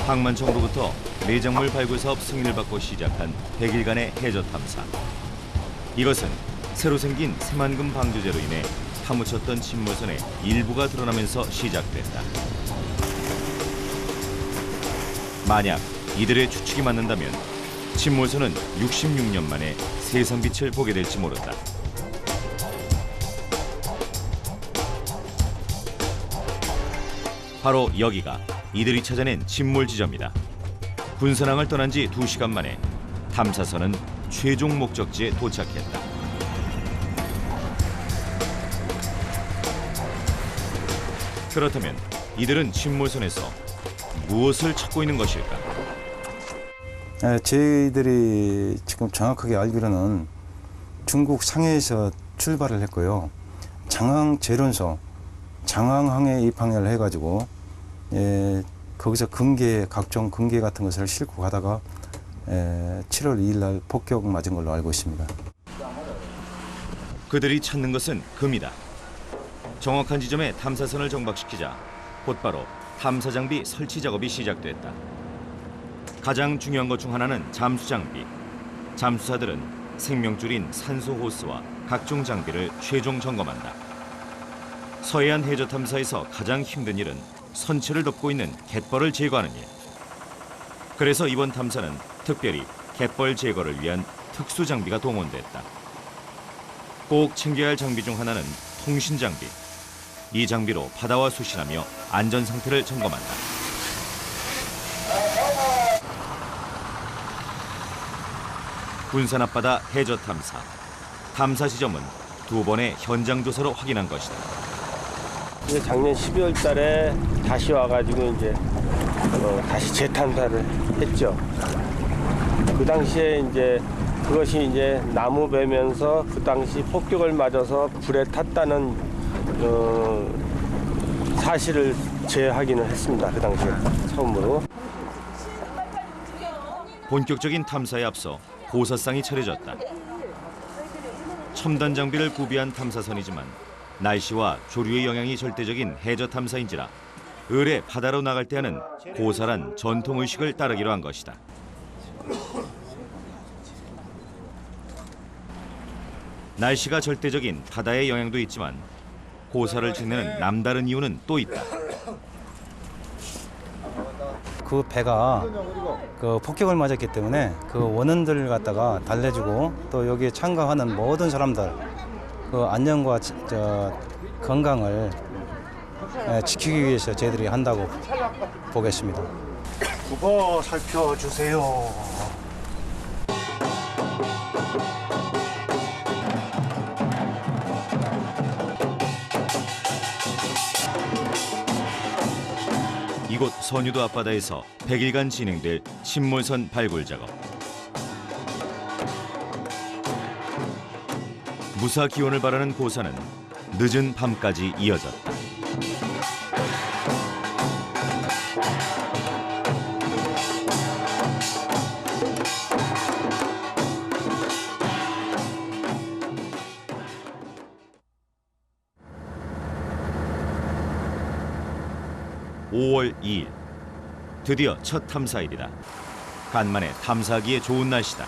항만청으로부터 내작물 발굴 사업 승인을 받고 시작한 100일간의 해저 탐사. 이것은 새로 생긴 새만금 방조제로 인해 파묻혔던 침몰선의 일부가 드러나면서 시작됐다. 만약 이들의 추측이 맞는다면 침몰선은 66년 만에 세상빛을 보게 될지 모른다. 바로 여기가 이들이 찾아낸 침몰 지점이다. 군산항을 떠난 지 2시간 만에 탐사선은 최종 목적지에 도착했다. 그렇다면 이들은 침몰선에서 무엇을 찾고 있는 것일까? 저희들이 지금 정확하게 알기로는 중국 상해에서 출발을 했고요. 장항 제론소, 장항항에 입항을 해가지고 거기서 각종 금괴 같은 것을 싣고 가다가 7월 2일 날 폭격 맞은 걸로 알고 있습니다. 그들이 찾는 것은 금이다. 정확한 지점에 탐사선을 정박시키자 곧바로 탐사 장비 설치 작업이 시작됐다. 가장 중요한 것 중 하나는 잠수 장비. 잠수사들은 생명줄인 산소 호스와 각종 장비를 최종 점검한다. 서해안 해저 탐사에서 가장 힘든 일은 선체를 덮고 있는 갯벌을 제거하는 일. 그래서 이번 탐사는 특별히 갯벌 제거를 위한 특수 장비가 동원됐다. 꼭 챙겨야 할 장비 중 하나는 통신 장비. 이 장비로 바다와 수신하며 안전 상태를 점검한다. 군산 앞바다 해저 탐사. 탐사 지점은 2번의 현장 조사로 확인한 것이다. 작년 12월 달에 다시 와가지고 이제 다시 재탐사를 했죠. 그 당시에 이제 그것이 이제 나무 베면서 그 당시 폭격을 맞아서 불에 탔다는 사실을 재확인을 했습니다. 그 당시에 처음으로. 본격적인 탐사에 앞서 고사상이 차려졌다. 첨단 장비를 구비한 탐사선이지만 날씨와 조류의 영향이 절대적인 해저 탐사인지라 을에 바다로 나갈 때 하는 고사란 전통 의식을 따르기로 한 것이다. 날씨가 절대적인 바다의 영향도 있지만 고사를 지내는 남다른 이유는 또 있다. 그 배가 폭격을 맞았기 때문에 그 원인들을 갖다가 달래주고 또 여기에 참가하는 모든 사람들 그 안전과 건강을 지키기 위해서 저희들이 한다고 보겠습니다. 국어 살펴주세요. 이곳 선유도 앞바다에서 100일간 진행될 침몰선 발굴 작업. 무사 기원을 바라는 고사는 늦은 밤까지 이어졌다. (5월 2일) 드디어 첫 탐사일이다. 간만에 탐사하기에 좋은 날씨다.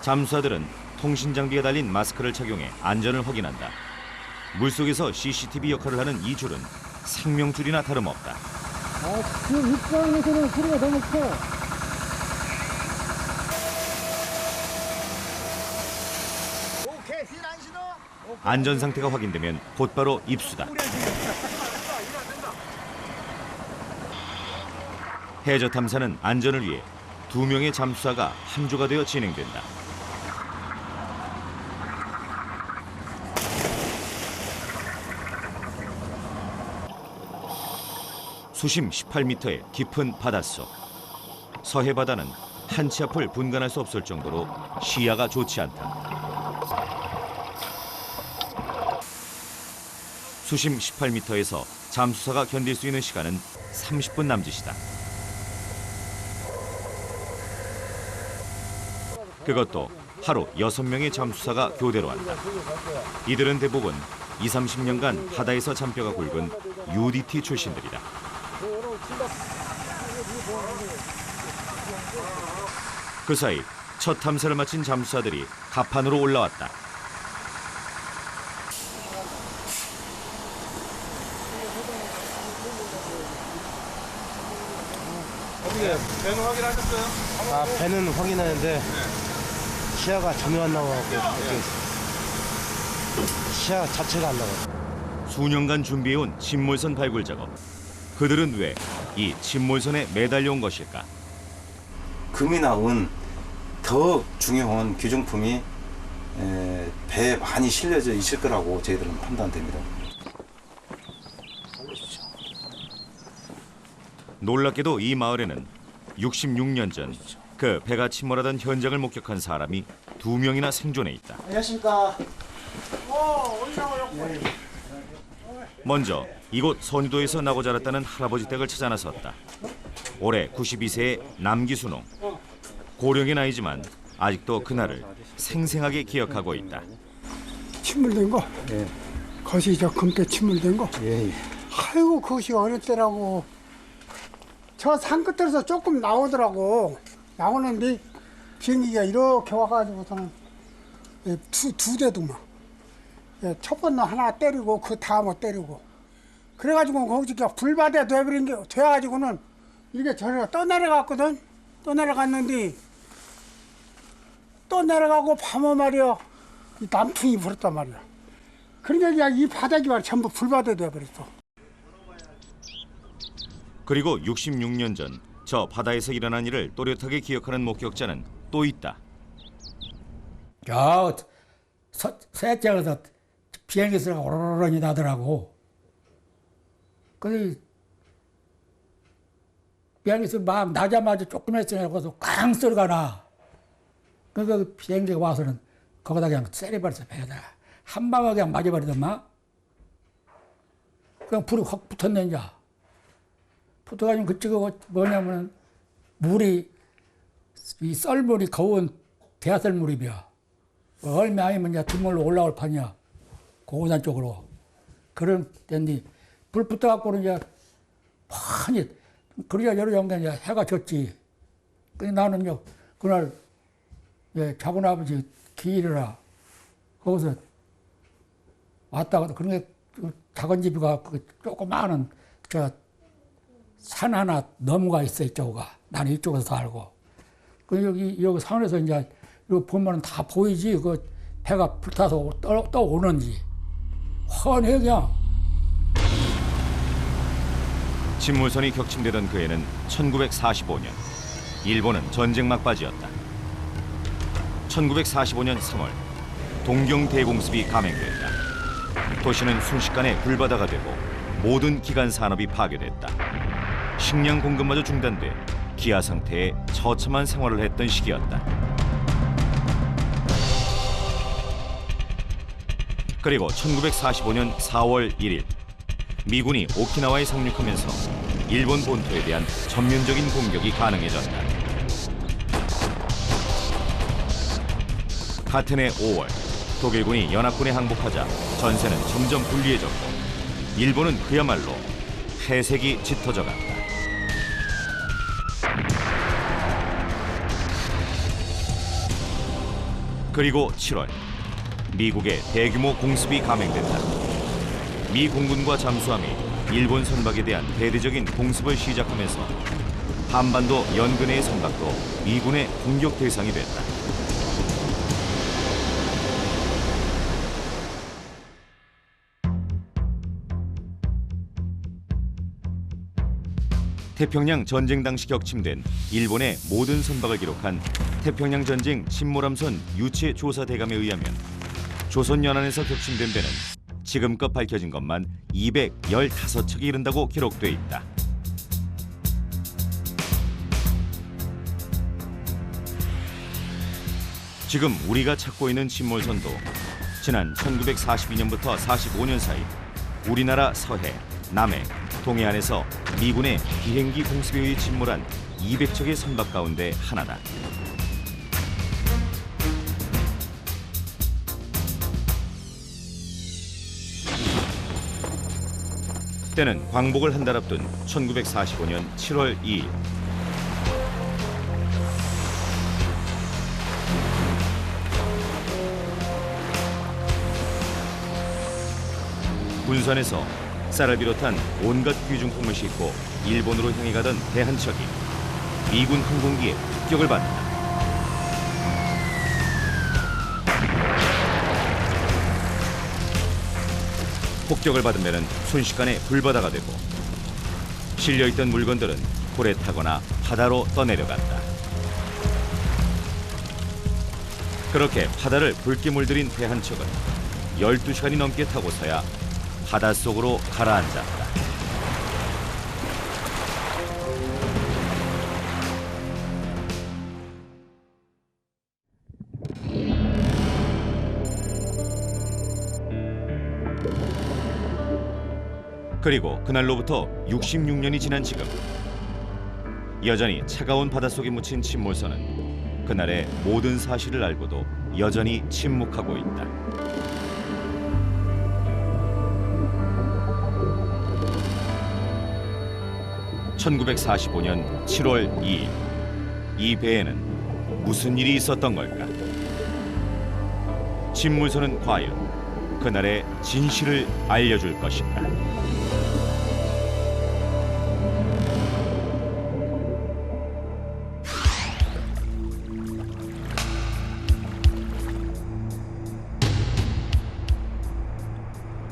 잠수사들은 통신 장비가 달린 마스크를 착용해 안전을 확인한다. 물속에서 CCTV 역할을 하는 이 줄은 생명줄이나 다름없다. 지금 입구항에서는 소리가 너무 커. 안전 상태가 확인되면 곧바로 입수다. 해저 탐사는 안전을 위해 2명의 잠수사가 함조가 되어 진행된다. 수심 18m의 깊은 바닷속. 서해 바다는 한 치 앞을 분간할 수 없을 정도로 시야가 좋지 않다. 수심 18m에서 잠수사가 견딜 수 있는 시간은 30분 남짓이다. 그것도 하루 6명의 잠수사가 교대로 한다. 이들은 대부분 20-30년간 바다에서 잔뼈가 굵은 UDT 출신들이다. 그 사이 첫 탐사를 마친 잠수사들이 갑판으로 올라왔다. 배는 확인하는데 시야가 전혀 안 나와갖고 시야 자체가 안 나와요. 수년간 준비해온 침몰선 발굴 작업. 그들은 왜 이 침몰선에 매달려 온 것일까? 금이나 은 더 중요한 귀중품이 배에 많이 실려져 있을 거라고 저희들은 판단됩니다. 놀랍게도 이 마을에는 66년 전 그 배가 침몰하던 현장을 목격한 사람이 2명이나 생존해 있다. 안녕하십니까. 먼저 이곳 선유도에서 나고 자랐다는 할아버지 댁을 찾아 나섰다. 올해 92세의 남기순홍. 고령의 나이지만 아직도 그날을 생생하게 기억하고 있다. 침몰된 거? 예. 거시 저 금태 침몰된 거? 예. 아이고 그것이 어느 때라고. 저 산 끝에서 조금 나오더라고. 나오는데 비행기가 이렇게 와가지고서는 두 대도 막. 첫 번째 하나 때리고 그 다음에 때리고. 그래가지고 거기가 불바다에 돼버린 게 돼가지고는 이게 저리가 떠내려갔거든. 떠내려갔는데 또 내려가고 밤에 말이야 이 남풍이 불었단 말이야. 그러니까 이 바닥이 말이야 전부 불바다 돼버렸어. 그리고 66년 전 저 바다에서 일어난 일을 또렷하게 기억하는 목격자는 또 있다. 저 셋째에서 비행기 소리가 오르르르 나더라고. 근데 비행기 소리 막 나자마자 조금씩 거기서 꽝 소리가 나. 그러니까 비행기가 와서는 거기다 그냥 세려버렸어. 배에다가 한 방에 그냥 맞아버리더만. 그냥 불이 확 붙었네 이제. 붙어가지고 그쪽에 뭐냐면 물이 이 썰물이 거운 대하썰물이야. 얼마 아니면 이제 뒷물로 올라올 판이야. 고고산 쪽으로. 그런 데인데 불 붙어갖고는 이제 많이 그러자 여러 정도 이제 해가 졌지. 근데 나는 이제 그날 자고 아버지 기일이라 거기서 왔다가 그런 게 작은 집이가 조그마한 산 하나 넘어가 있어 이쪽가. 나는 이쪽에서 살고. 그 여기 산에서 이제 이거 보면은 다 보이지. 그 배가 불타서 떠 오는지. 훤해 그냥. 침몰선이 격침되던 그 해는 1945년. 일본은 전쟁 막바지였다. 1945년 3월 동경 대공습이 감행됐다. 도시는 순식간에 불바다가 되고 모든 기간 산업이 파괴됐다. 식량 공급마저 중단돼 기아 상태에 처참한 생활을 했던 시기였다. 그리고 1945년 4월 1일 미군이 오키나와에 상륙하면서 일본 본토에 대한 전면적인 공격이 가능해졌다. 같은 해 5월 독일군이 연합군에 항복하자 전세는 점점 불리해졌고 일본은 그야말로 폐색이 짙어져 갔다. 그리고 7월 미국의 대규모 공습이 감행됐다. 미 공군과 잠수함이 일본 선박에 대한 대대적인 공습을 시작하면서 한반도 연근해의 선박도 미군의 공격 대상이 됐다. 태평양 전쟁 당시 격침된 일본의 모든 선박을 기록한 태평양 전쟁 침몰함선 유체 조사 대감에 의하면 조선 연안에서 격침된 배는 지금껏 밝혀진 것만 215척이 이른다고 기록돼 있다. 지금 우리가 찾고 있는 침몰선도 지난 1942년부터 45년 사이 우리나라 서해, 남해, 동해안에서 미군의 비행기 공습에 의해 침몰한 200척의 선박 가운데 하나다. 때는 광복을 한 달 앞둔 1945년 7월 2일. 군산에서 쌀을 비롯한 온갖 귀중품을 싣고 일본으로 향해 가던 배 한 척이 미군 항공기에 폭격을 받는다. 폭격을 받은 배는 순식간에 불바다가 되고 실려있던 물건들은 불에 타거나 바다로 떠내려갔다. 그렇게 바다를 붉게 물들인 배 한 척은 12시간이 넘게 타고서야 바닷속으로 가라앉았다. 그리고 그날로부터 66년이 지난 지금 여전히 차가운 바닷속에 묻힌 침몰선은 그날의 모든 사실을 알고도 여전히 침묵하고 있다. (1945년 7월 2일) 이 배에는 무슨 일이 있었던 걸까? 침몰선은 과연 그날의 진실을 알려줄 것인가?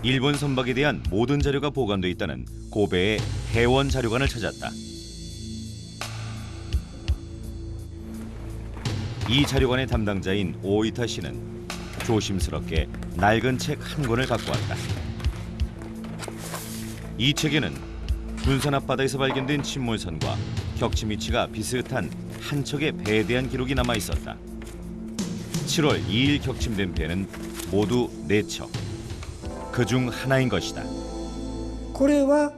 일본 선박에 대한 모든 자료가 보관돼 있다는 고베의 해원 자료관을 찾았다. 이 자료관의 담당자인 오이타 씨는 조심스럽게 낡은 책 한 권을 갖고 왔다. 이 책에는 군산 앞바다에서 발견된 침몰선과 격침 위치가 비슷한 한 척의 배에 대한 기록이 남아 있었다. 7월 2일 격침된 배는 모두 4척. 그중 하나인 것이다. これは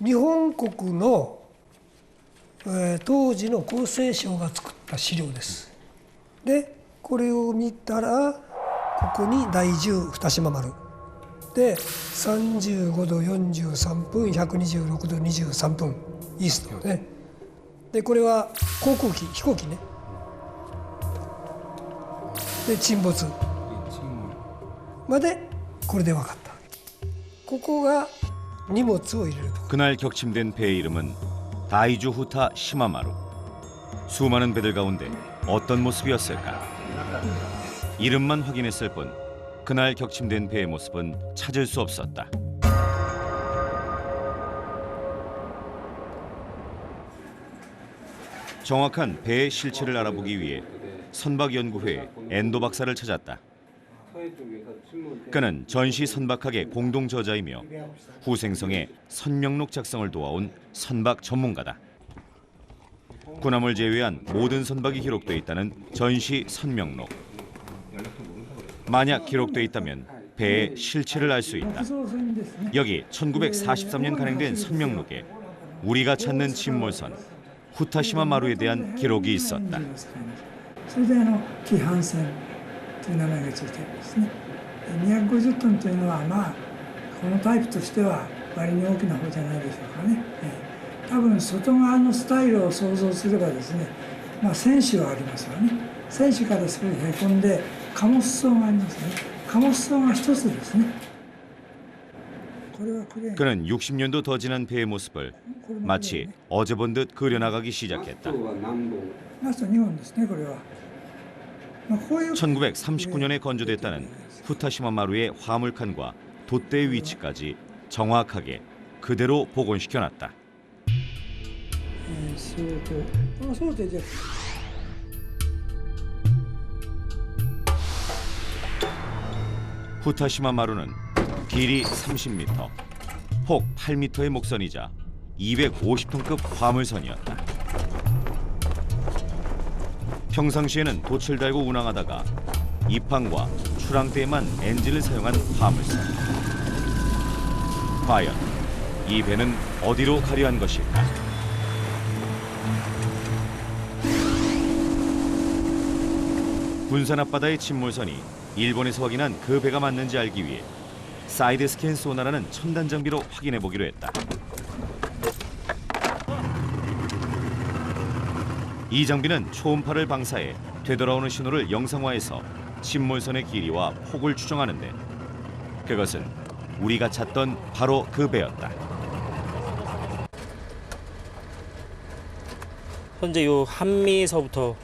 日本国の、当時の厚生省が作った資料です。でこれを見たらここに第10二島丸で35度43分126度23分イーストね。でこれは航空機飛行機ね。で沈没までこれで分かった。ここが荷物を入れるところ。 그날 격침된 배의 이름은 다이주 후타 시마마루. 수많은 배들 가운데 어떤 모습이었을까? 이름만 확인했을 뿐 그날 격침된 배의 모습은 찾을 수 없었다. 정확한 배의 실체를 알아보기 위해 선박연구회의 엔도 박사를 찾았다. 그는 전시 선박학의 공동 저자이며 후생성의 선명록 작성을 도와온 선박 전문가다. 군함을 제외한 모든 선박이 기록돼 있다는 전시 선명록. 만약 기록돼 있다면 배의 실체를 알 수 있다. 여기 1943년 간행된 선명록에 우리가 찾는 침몰선 후타시마 마루에 대한 기록이 있었다. それで紀帆船という名前がついているんですね。250トンというのはこのタイプとしては割に大きな方じゃないでしょうかね。多分外側のスタイルを想像すればですね、船首はありますよね。船首から少しへこんで貨物層がありますね。貨物層が一つですね。 그는 60년도 더 지난 배의 모습을 마치 어제 본 듯 그려나가기 시작했다. 1939년에 건조됐다는 후타시마 마루의 화물칸과 돛대의 위치까지 정확하게 그대로 복원시켜놨다. 후타시마 마루는 길이 30m, 폭 8m의 목선이자 250톤급 화물선이었다. 평상시에는 돛을 달고 운항하다가 입항과 출항 때에만 엔진을 사용한 화물선. 과연 이 배는 어디로 가려 한 것일까? 군산 앞바다의 침몰선이 일본에서 확인한 그 배가 맞는지 알기 위해 사이드 스캔 소나라는 첨단 장비로 확인해 보기로 했다. 이 장비는 초음파를 방사해 되돌아오는 신호를 영상화해서 침몰선의 길이와 폭을 추정하는데 그것은 우리가 찾던 바로 그 배였다. 현재 요 한미서부터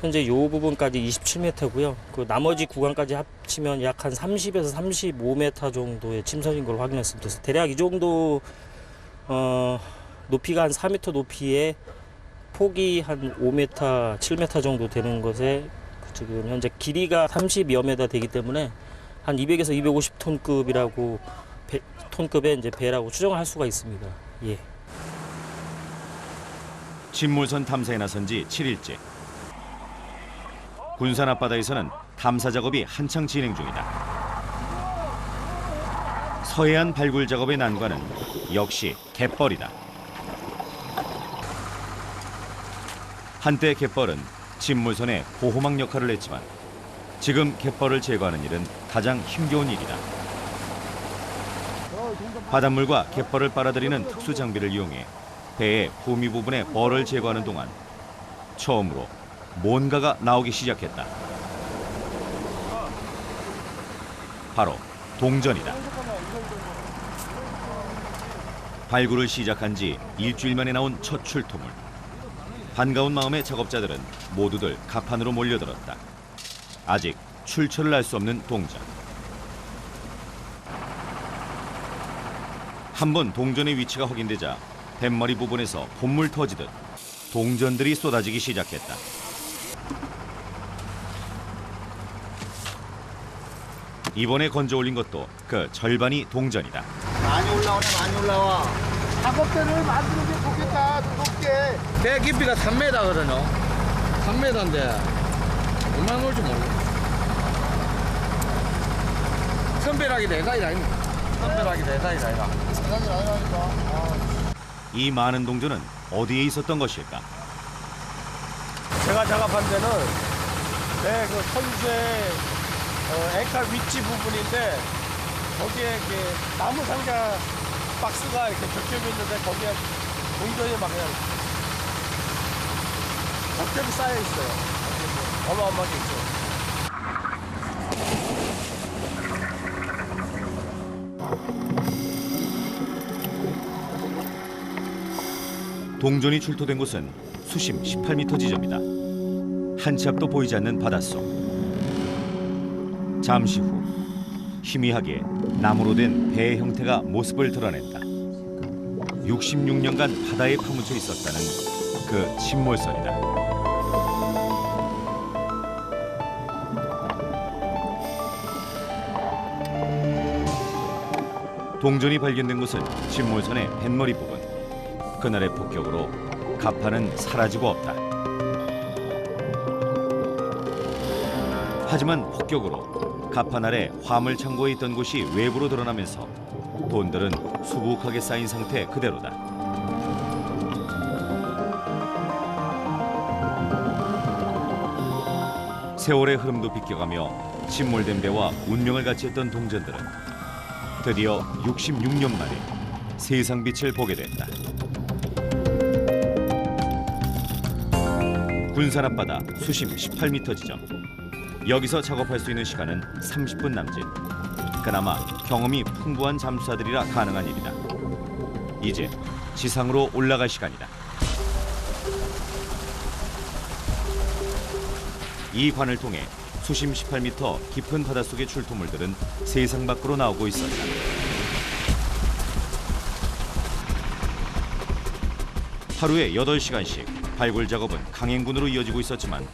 현재 요 부분까지 27m고요. 그 나머지 구간까지 합치면 약 한 30에서 35m 정도의 침선인 걸 확인했습니다. 그래서 대략 이 정도 높이가 한 4m 높이에 폭이 한 5m, 7m 정도 되는 것에 지금 현재 길이가 30여 m 되기 때문에 한 200에서 250톤급이라고 톤급의 이제 배라고 추정을 할 수가 있습니다. 예. 침몰선 탐사에 나선 지 7일째. 군산 앞바다에서는 탐사 작업이 한창 진행 중이다. 서해안 발굴 작업의 난관은 역시 갯벌이다. 한때 갯벌은 침몰선의 보호막 역할을 했지만 지금 갯벌을 제거하는 일은 가장 힘겨운 일이다. 바닷물과 갯벌을 빨아들이는 특수 장비를 이용해 배의 후미 부분의 벌을 제거하는 동안 처음으로 뭔가가 나오기 시작했다. 바로 동전이다. 발굴을 시작한 지 일주일 만에 나온 첫 출토물. 반가운 마음의 작업자들은 모두들 갑판으로 몰려들었다. 아직 출처를 알 수 없는 동전. 한번 동전의 위치가 확인되자 뱃머리 부분에서 봇물 터지듯 동전들이 쏟아지기 시작했다. 이번에 건져 올린 것도 그 절반이 동전이다. 많이 올라오네, 많이 올라와. 작업대를 만드는 게 좋겠다, 높게. 배 깊이가 3m거든요. 3m인데 얼마나 올지 모르겠어요. 선배락이 대사이다. 선배락이 대사이다. 이 많은 동전은 어디에 있었던 것일까? 제가 작업한 데는 그 선수의 액칼 위치 부분인데 거기에 이렇게 나무 상자 박스가 이렇게 겹겹이 있는데 거기에 동전이 막 그냥 겹겹이 쌓여 있어요. 어마어마하게 있어요. 동전이 출토된 곳은 수심 18m 지점이다. 한 치 앞도 보이지 않는 바닷속. 잠시 후 희미하게 나무로 된 배의 형태가 모습을 드러냈다. 66년간 바다에 파묻혀 있었다는 그 침몰선이다. 동전이 발견된 곳은 침몰선의 뱃머리 부분. 그날의 폭격으로 갑판은 사라지고 없다. 하지만 폭격으로 갑판 아래 화물 창고에 있던 곳이 외부로 드러나면서 돈들은 수북하게 쌓인 상태 그대로다. 세월의 흐름도 비껴가며 침몰된 배와 운명을 같이 했던 동전들은 드디어 66년 만에 세상 빛을 보게 됐다. 군산 앞바다 수심 18m 지점. 여기서 작업할 수 있는 시간은 30분 남짓. 그나마 경험이 풍부한 잠수사들이라 가능한 일이다. 이제 지상으로 올라갈 시간이다. 이 관을 통해 수심 18m 깊은 바닷속의 출토물들은 세상 밖으로 나오고 있었다. 하루에 8시간씩 발굴 작업은 강행군으로 이어지고 있었지만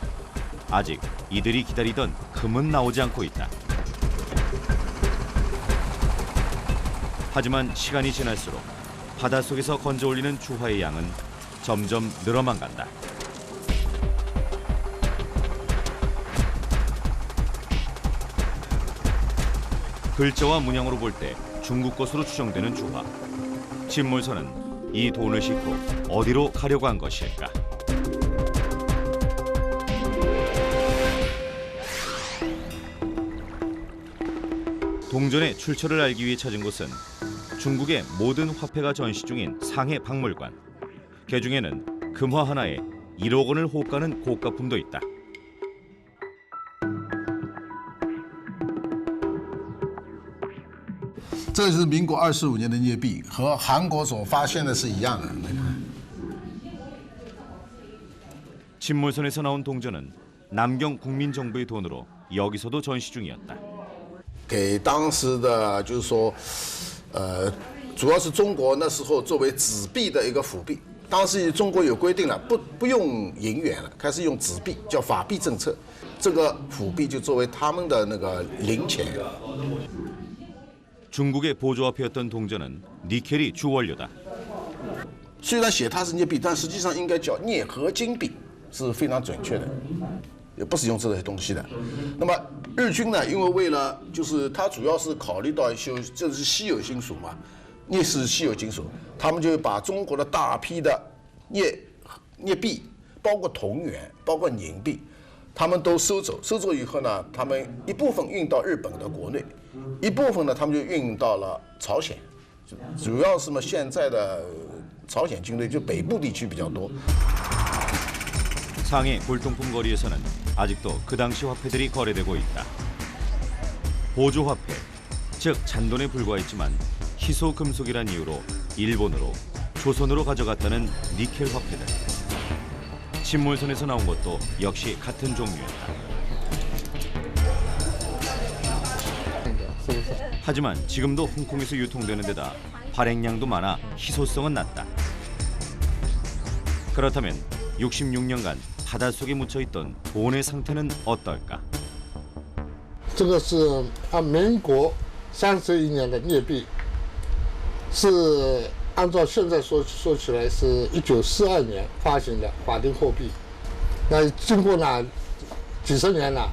아직 이들이 기다리던 금은 나오지 않고 있다. 하지만 시간이 지날수록 바닷속에서 건져 올리는 주화의 양은 점점 늘어만 간다. 글자와 문양으로 볼 때 중국 것으로 추정되는 주화. 침몰선은 이 돈을 싣고 어디로 가려고 한 것일까? 동전의 출처를 알기 위해 찾은 곳은 중국의 모든 화폐가 전시 중인 상해 박물관. 개중에는 금화 하나에 1억 원을 호가는 고가품도 있다. 这是民国25年的镍币，和韩国所发现的是一样的。 친물선에서 나온 동전은 남경 국민정부의 돈으로 여기서도 전시 중이었다. 给当时的就是说，主要是中国那时候作为纸币的一个辅币。当时中国有规定了，不用银元了，开始用纸币，叫法币政策。这个辅币就作为他们的那个零钱。 중국의 보조화폐였던 동전은 니켈이 주 원료다. 虽然写它是镍币，但实际上应该叫镍合金币，是非常准确的，也不是用这些东西的。那么日军呢，因为为了就是它主要是考虑到这是稀有金属嘛，镍是稀有金属，他们就把中国的大批的镍币，包括铜元，包括银币，他们都收走。收走以后呢，他们一部分运到日本的国内，一部分呢，他们就运到了朝鲜，主要是嘛现在的朝鲜军队就北部地区比较多。 상해 골동품 거리에서는 아직도 그 당시 화폐들이 거래되고 있다. 보조화폐, 즉 잔돈에 불과했지만 희소 금속이란 이유로 일본으로, 조선으로 가져갔다는 니켈 화폐들. 친물선에서 나온 것도 역시 같은 종류였다. 하지만 지금도 홍콩에서 유통되는 데다 발행량도 많아 희소성은 낮다. 그렇다면 66년간 바닷속에 묻혀있던 돈의 상태는 어떨까? 这个是民国31年的镍币，是按照现在说起来是1942年发行的法定货币。那经过呢几十年了，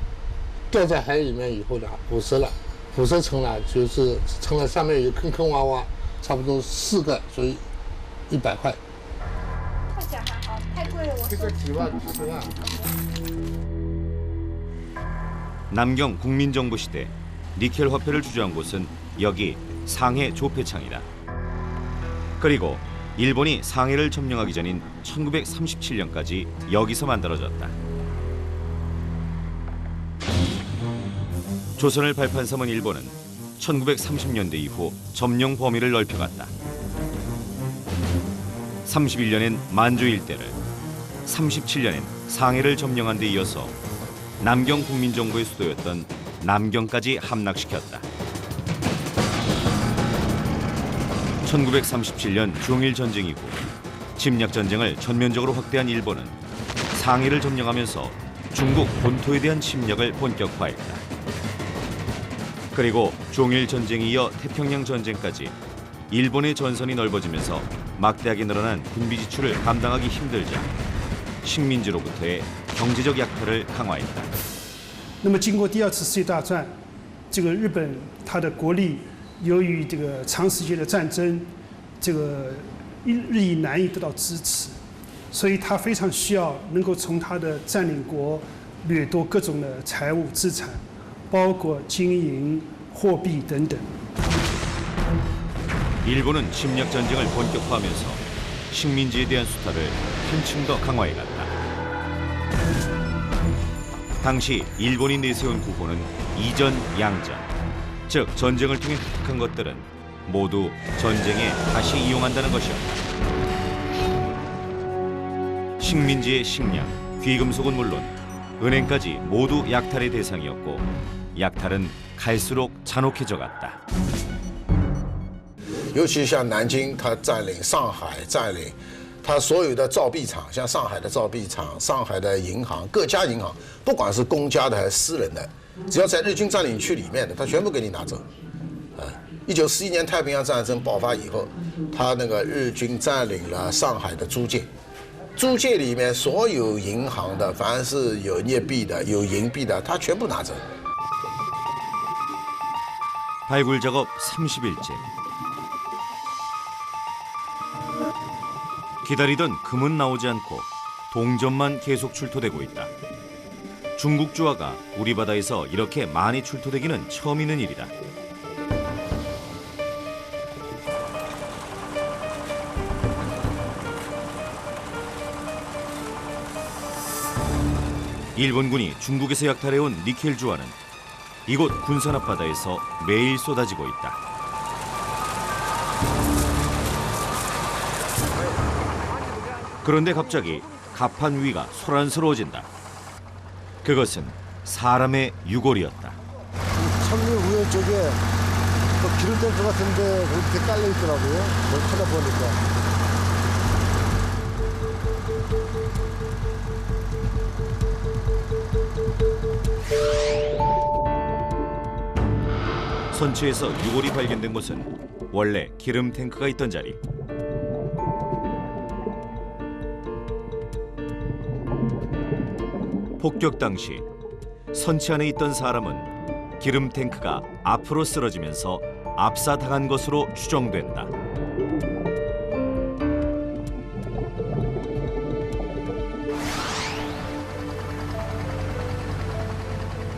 掉在海里面以后呢腐蚀了，腐蚀成了就是成了上面有坑坑洼洼，差不多4个，所以100块。 太贵了，这个几万、10万。 남경 국민정부 시대 니켈 화폐를 주저한 곳은 여기 상해 조폐창이다. 그리고 일본이 상해를 점령하기 전인 1937년까지 여기서 만들어졌다. 조선을 발판 삼은 일본은 1930년대 이후 점령 범위를 넓혀갔다. 31년엔 만주 일대를, 37년엔 상해를 점령한 데 이어서 남경 국민정부의 수도였던 남경까지 함락시켰다. 1937년 중일 전쟁 이후 침략전쟁을 전면적으로 확대한 일본은 상해를 점령하면서 중국 본토에 대한 침략을 본격화했다. 그리고 중일전쟁에 이어 태평양전쟁까지 일본의 전선이 넓어지면서 막대하게 늘어난 군비 지출을 감당하기 힘들자 식민지로부터의 경제적 약탈을 강화했다. 那么经过第2次世界大战，这个日本它的国力由于这个长时间的战争，这个日益难以得到支持，所以它非常需要能够从它的占领国掠夺各种的财物资产，包括金银、货币等等。 일본은 침략 전쟁을 본격화하면서 식민지에 대한 수탈을 한층 더 강화해갔다. 당시 일본이 내세운 구호는 이전 양전, 즉 전쟁을 통해 획득한 것들은 모두 전쟁에 다시 이용한다는 것이었다. 식민지의 식량, 귀금속은 물론 은행까지 모두 약탈의 대상이었고 약탈은 갈수록 잔혹해져 갔다. 尤其像南京，它占领上海，占领它所有的造币厂，像上海的造币厂、上海的银行、各家银行，不管是公家的还是私人的，只要在日军占领区里面的，它全部给你拿走。1941年太平洋战争爆发以后，它那个日军占领了上海的租界，租界里面所有银行的，凡是有镍币的、有银币的，它全部拿走。 발굴 작업 30일째. 기다리던 금은 나오지 않고 동전만 계속 출토되고 있다. 중국 주화가 우리 바다에서 이렇게 많이 출토되기는 처음 있는 일이다. 일본군이 중국에서 약탈해온 니켈 주화는 이곳 군산 앞바다에서 매일 쏟아지고 있다. 그런데 갑자기 갑판 위가 소란스러워진다. 그것은 사람의 유골이었다. 천리 우회 쪽에 기름 탱크 같은데 이렇게 깔려 있더라고요. 그걸 찾아보니까. 선체에서 유골이 발견된 곳은 원래 기름 탱크가 있던 자리. 폭격 당시 선체 안에 있던 사람은 기름 탱크가 앞으로 쓰러지면서 압사당한 것으로 추정된다.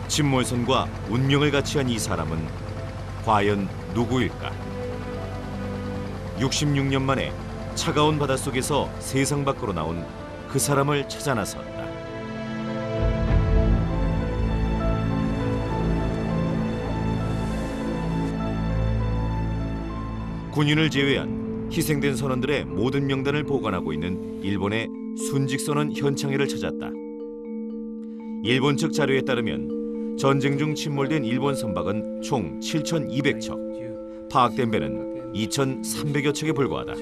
침몰선과 운명을 같이 한 이 사람은 과연 누구일까? 66년 만에 차가운 바닷속에서 세상 밖으로 나온 그 사람을 찾아 나섰다. 군인을 제외한 희생된 선원들의 모든 명단을 보관하고 있는 일본의 순직선원 현창회를 찾았다. 일본 측 자료에 따르면 전쟁 중 침몰된 일본 선박은 총 7,200척, 파악된 배는 2,300여 척에 불과하다.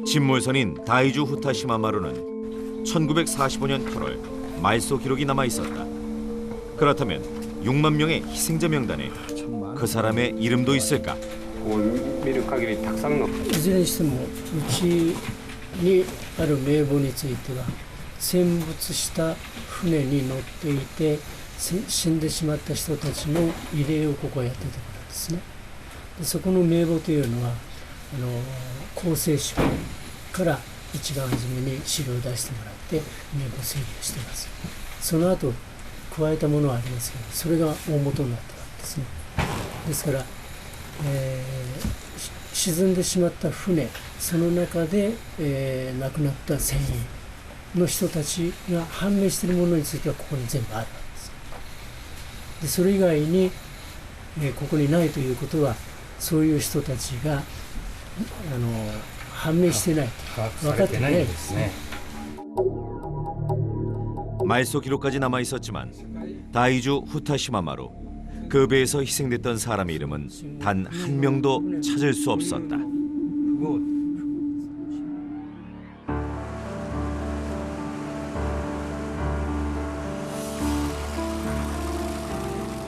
침몰선인 다이주 후타시마마루는 1945년 8월 말소 기록이 남아 있었다. 그렇다면 6만 명의 희생자 명단에 그 사람의 이름도 있을까? 見る限りたくさんのいずれにしてもうちにある名簿については戦没した船に乗っていて死んでしまった人たちの慰霊をここはやってたからですね。でそこの名簿というのは厚生省から一番初めに資料を出してもらって名簿整理をしています。その後加えたものはありますけど、それが大元になったわけですね。ですから、沈んでしまった船、その中で、亡くなった船員の人たちが判明しているものについてはここに全部あるわけです。でそれ以外に、ここにないということはそういう人たちが判明してない、分かってないですね。 말소 기록까지 남아 있었지만 다이주 후타시마마루 그 배에서 희생됐던 사람의 이름은 단 한 명도 찾을 수 없었다.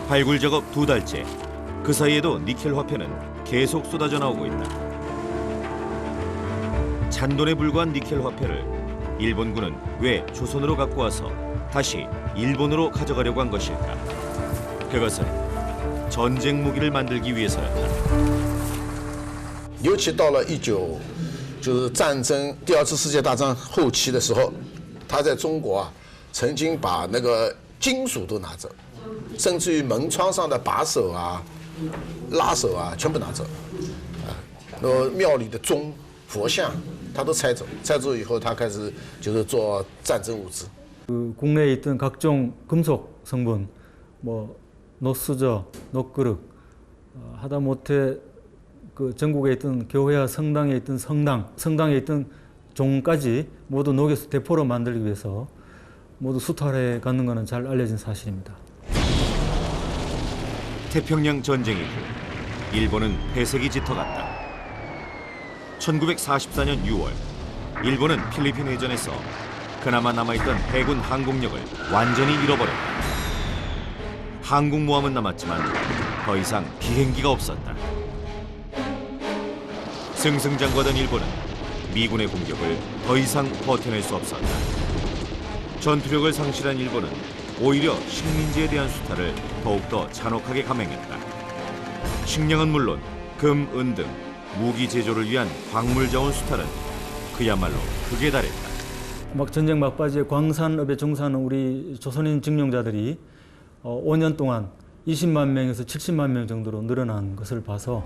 발굴 작업 2달째. 그 사이에도 니켈 화폐는 계속 쏟아져 나오고 있다. 잔돈에 불과한 니켈 화폐를 일본군은 왜 조선으로 갖고 와서 다시 일본으로 가져가려고 한 것일까? 그것은 전쟁 무기를 만들기 위해서였다. 尤其到了就是战争第二次世界大战后期的时候，他在中国啊，曾经把那个金属都拿走，甚至于门窗上的把手啊、拉手啊，全部拿走。庙里的钟、佛像，他都拆走。拆走以后，他开始就是做战争物资。 국내에 있던 각종 금속 성분, 뭐 노수저, 녹그릇, 하다못해 그 전국에 있던 교회와 성당에 있던 성당에 있던 종까지 모두 녹여서 대포로 만들기 위해서 모두 수탈해 가는 것은 잘 알려진 사실입니다. 태평양 전쟁 이후 일본은 회색이 짙어갔다. 1944년 6월 일본은 필리핀 해전에서 그나마 남아있던 해군 항공력을 완전히 잃어버렸다. 항공모함은 남았지만 더 이상 비행기가 없었다. 승승장구하던 일본은 미군의 공격을 더 이상 버텨낼 수 없었다. 전투력을 상실한 일본은 오히려 식민지에 대한 수탈을 더욱더 잔혹하게 감행했다. 식량은 물론 금, 은 등 무기 제조를 위한 광물 자원 수탈은 그야말로 극에 달했다. 막 전쟁 막바지에 광산업에 종사하는 우리 조선인 직용자들이 5년 동안 20만 명에서 70만 명 정도로 늘어난 것을 봐서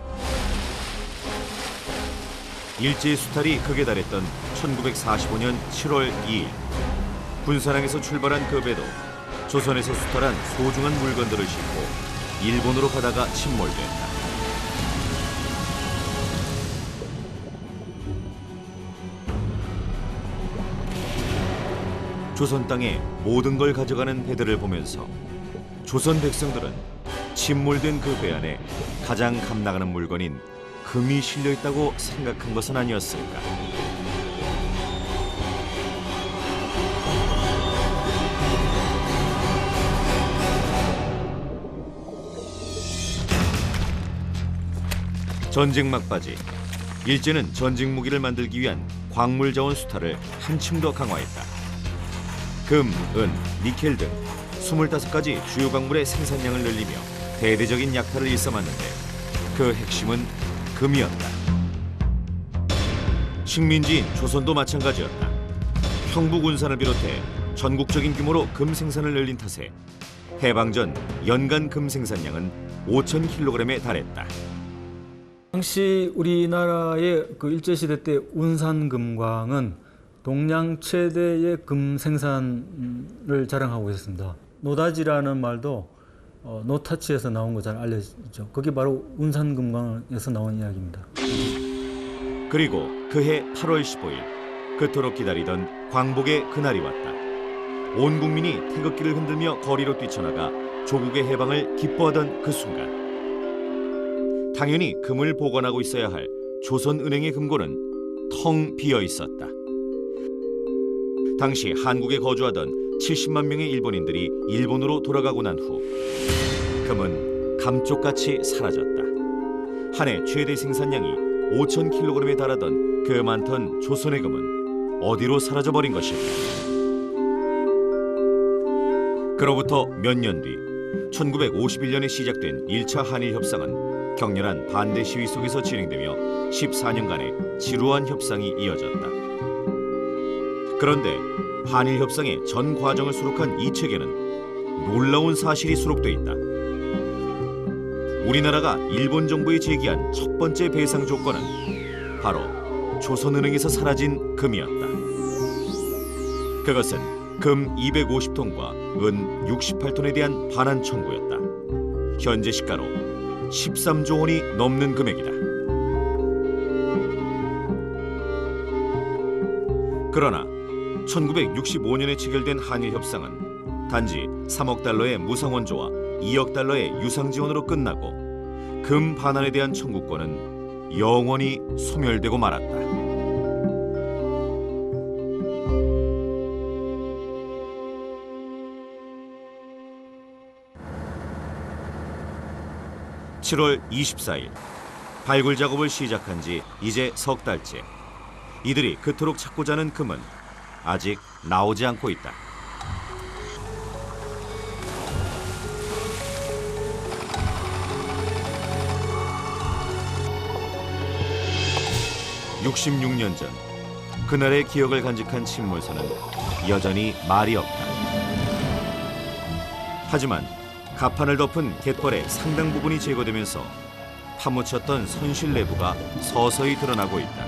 일제 수탈이 극에 달했던 1945년 7월 2일 군산항에서 출발한 그 배도 조선에서 수탈한 소중한 물건들을 싣고 일본으로 가다가 침몰됐다. 조선 땅에 모든 걸 가져가는 배들을 보면서 조선 백성들은 침몰된 그 배 안에 가장 값나가는 물건인 금이 실려 있다고 생각한 것은 아니었을까. 전쟁 막바지, 일제는 전쟁 무기를 만들기 위한 광물 자원 수탈을 한층 더 강화했다. 금, 은, 니켈 등 25가지 주요 광물의 생산량을 늘리며 대대적인 약탈을 일삼았는데 그 핵심은 금이었다. 식민지인 조선도 마찬가지였다. 형부 군산을 비롯해 전국적인 규모로 금 생산을 늘린 탓에 해방 전 연간 금 생산량은 5,000kg에 달했다. 당시 우리나라의 그 일제시대 때 운산금광은 동양 최대의 금 생산을 자랑하고 있습니다. 노다지라는 말도 노타치에서 나온 거 잘 알려지죠. 그게 바로 운산금광에서 나온 이야기입니다. 그리고 그해 8월 15일 그토록 기다리던 광복의 그날이 왔다. 온 국민이 태극기를 흔들며 거리로 뛰쳐나가 조국의 해방을 기뻐하던 그 순간, 당연히 금을 보관하고 있어야 할 조선은행의 금고는 텅 비어 있었다. 당시 한국에 거주하던 70만 명의 일본인들이 일본으로 돌아가고 난 후 금은 감쪽같이 사라졌다. 한 해 최대 생산량이 5,000kg에 달하던 그 많던 조선의 금은 어디로 사라져버린 것일까? 그로부터 몇 년 뒤 1951년에 시작된 1차 한일협상은 격렬한 반대 시위 속에서 진행되며 14년간의 지루한 협상이 이어졌다. 그런데 한일협상의 전 과정을 수록한 이 책에는 놀라운 사실이 수록돼 있다. 우리나라가 일본 정부에 제기한 첫 번째 배상 조건은 바로 조선은행에서 사라진 금이었다. 그것은 금 250톤과 은 68톤에 대한 반환 청구였다. 현재 시가로 13조 원이 넘는 금액이다. 그러나 1965년에 체결된 한일협상은 단지 3억 달러의 무상원조와 2억 달러의 유상지원으로 끝나고 금 반환에 대한 청구권은 영원히 소멸되고 말았다. (7월 24일) 발굴 작업을 시작한 지 이제 석 달째. 이들이 그토록 찾고자 하는 금은 아직 나오지 않고 있다. (66년) 전 그날의 기억을 간직한 침몰선은 여전히 말이 없다. 하지만 갑판을 덮은 갯벌의 상당 부분이 제거되면서 파묻혔던 선실 내부가 서서히 드러나고 있다.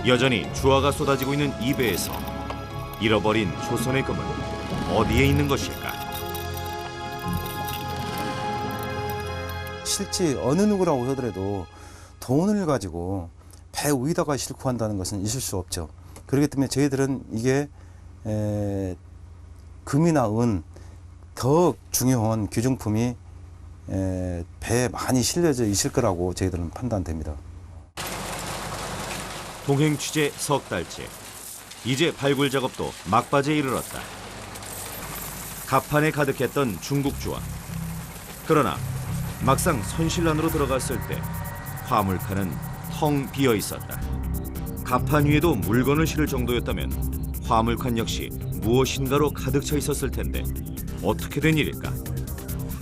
여전히 주화가 쏟아지고 있는 이 배에서 잃어버린 조선의 금은 어디에 있는 것일까? 실제 어느 누구라고 하더라도 돈을 가지고 배 위에다가 싣고 한다는 것은 있을 수 없죠. 그렇기 때문에 저희들은 이게 금이나 은 더 중요한 귀중품이 배에 많이 실려져 있을 거라고 저희들은 판단됩니다. 동행 취재 석 달째. 이제 발굴 작업도 막바지에 이르렀다. 갑판에 가득했던 중국 주화. 그러나 막상 선실 안으로 들어갔을 때 화물칸은 텅 비어 있었다. 갑판 위에도 물건을 실을 정도였다면 화물칸 역시 무엇인가로 가득 차 있었을 텐데 어떻게 된 일일까?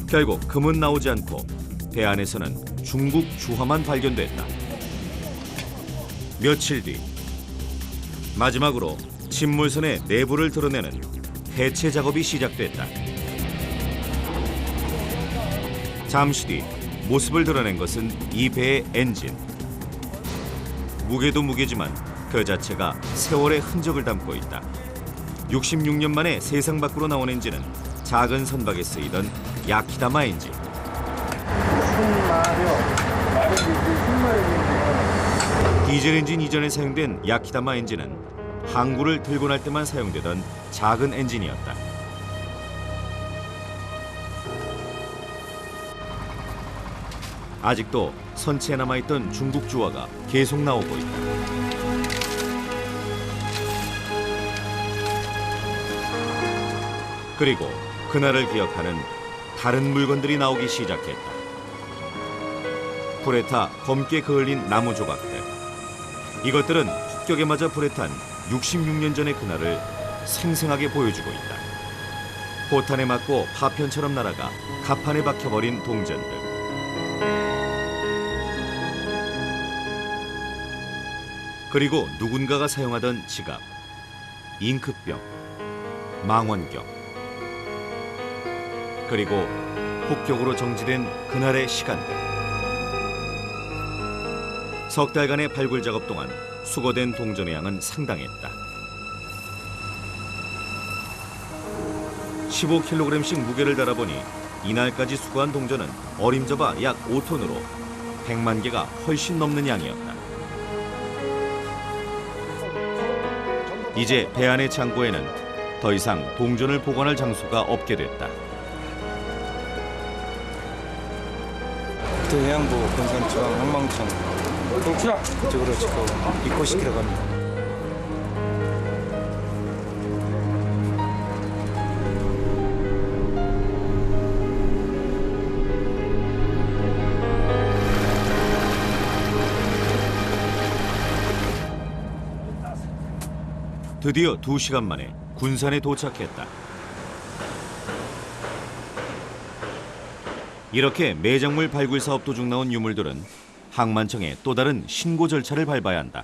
결국 금은 나오지 않고 배 안에서는 중국 주화만 발견됐다. 며칠 뒤 마지막으로 침몰선의 내부를 드러내는 해체 작업이 시작됐다. 잠시 뒤 모습을 드러낸 것은 이 배의 엔진. 무게도 무게지만 그 자체가 세월의 흔적을 담고 있다. 66년 만에 세상 밖으로 나온 엔진은 작은 선박에 쓰이던 야키다마 엔진. 디젤 엔진 이전에 사용된 야키다마 엔진은 항구를 들고 날 때만 사용되던 작은 엔진이었다. 아직도 선체에 남아있던 중국 주화가 계속 나오고 있다. 그리고 그날을 기억하는 다른 물건들이 나오기 시작했다. 불에 타 검게 그을린 나무 조각들. 이것들은 폭격에 맞아 불에 탄 66년 전의 그날을 생생하게 보여주고 있다. 포탄에 맞고 파편처럼 날아가 갑판에 박혀버린 동전들. 그리고 누군가가 사용하던 지갑, 잉크병, 망원경, 그리고 폭격으로 정지된 그날의 시간들. 석 달간의 발굴 작업 동안 수거된 동전의 양은 상당했다. 15kg씩 무게를 달아보니 이날까지 수거한 동전은 어림잡아 약 5톤으로 100만 개가 훨씬 넘는 양이었다. 이제 배 안의 창고에는 더 이상 동전을 보관할 장소가 없게 됐다. 해양부 군산지방 항망청 이쪽으로 지금 입고시키러 갑니다. 드디어 2시간 만에 군산에 도착했다. 이렇게 매작물 발굴 사업 도중 나온 유물들은 항만청의 또 다른 신고 절차를 밟아야 한다.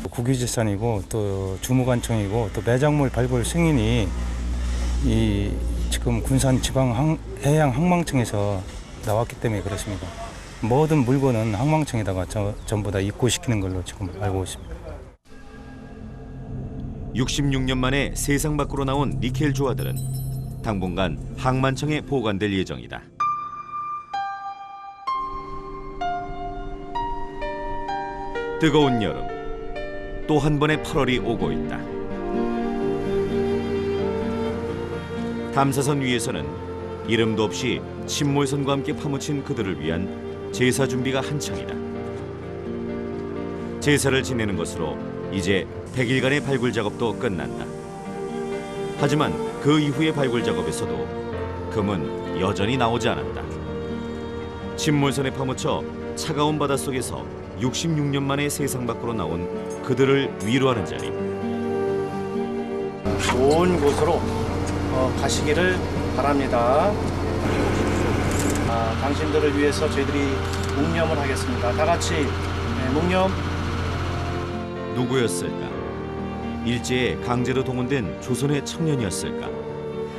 국유재산이고 또 주무관청이고 또 매작물 발굴 승인이 이 지금 군산지방해양항망청에서 나왔기 때문에 그렇습니다. 모든 물건은 항망청에다가 전부 다 입고시키는 걸로 지금 알고 있습니다. 66년 만에 세상 밖으로 나온 니켈 조화들은 당분간 항만청에 보관될 예정이다. 뜨거운 여름, 또 한 번의 8월이 오고 있다. 탐사선 위에서는 이름도 없이 침몰선과 함께 파묻힌 그들을 위한 제사 준비가 한창이다. 제사를 지내는 것으로 이제 100일간의 발굴 작업도 끝난다. 하지만 그 이후의 발굴 작업에서도 금은 여전히 나오지 않았다. 침몰선에 파묻혀 차가운 바닷속에서 66년 만에 세상 밖으로 나온 그들을 위로하는 자리. 좋은 곳으로 가시기를 바랍니다. 당신들을 위해서 저희들이 묵념을 하겠습니다. 다 같이 묵념. 누구였을까? 일제에 강제로 동원된 조선의 청년이었을까?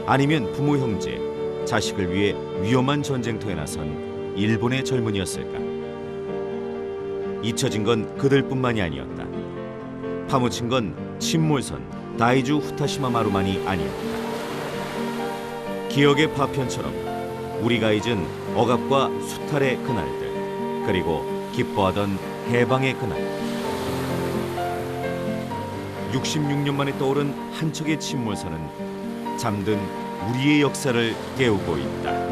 아니면 부모 형제, 자식을 위해 위험한 전쟁터에 나선 일본의 젊은이였을까? 잊혀진 건 그들뿐만이 아니었다. 파묻힌 건 침몰선 다이주 후타시마 마루만이 아니었다. 기억의 파편처럼 우리가 잊은 억압과 수탈의 그날들, 그리고 기뻐하던 해방의 그날. 66년 만에 떠오른 한 척의 침몰선은 잠든 우리의 역사를 깨우고 있다.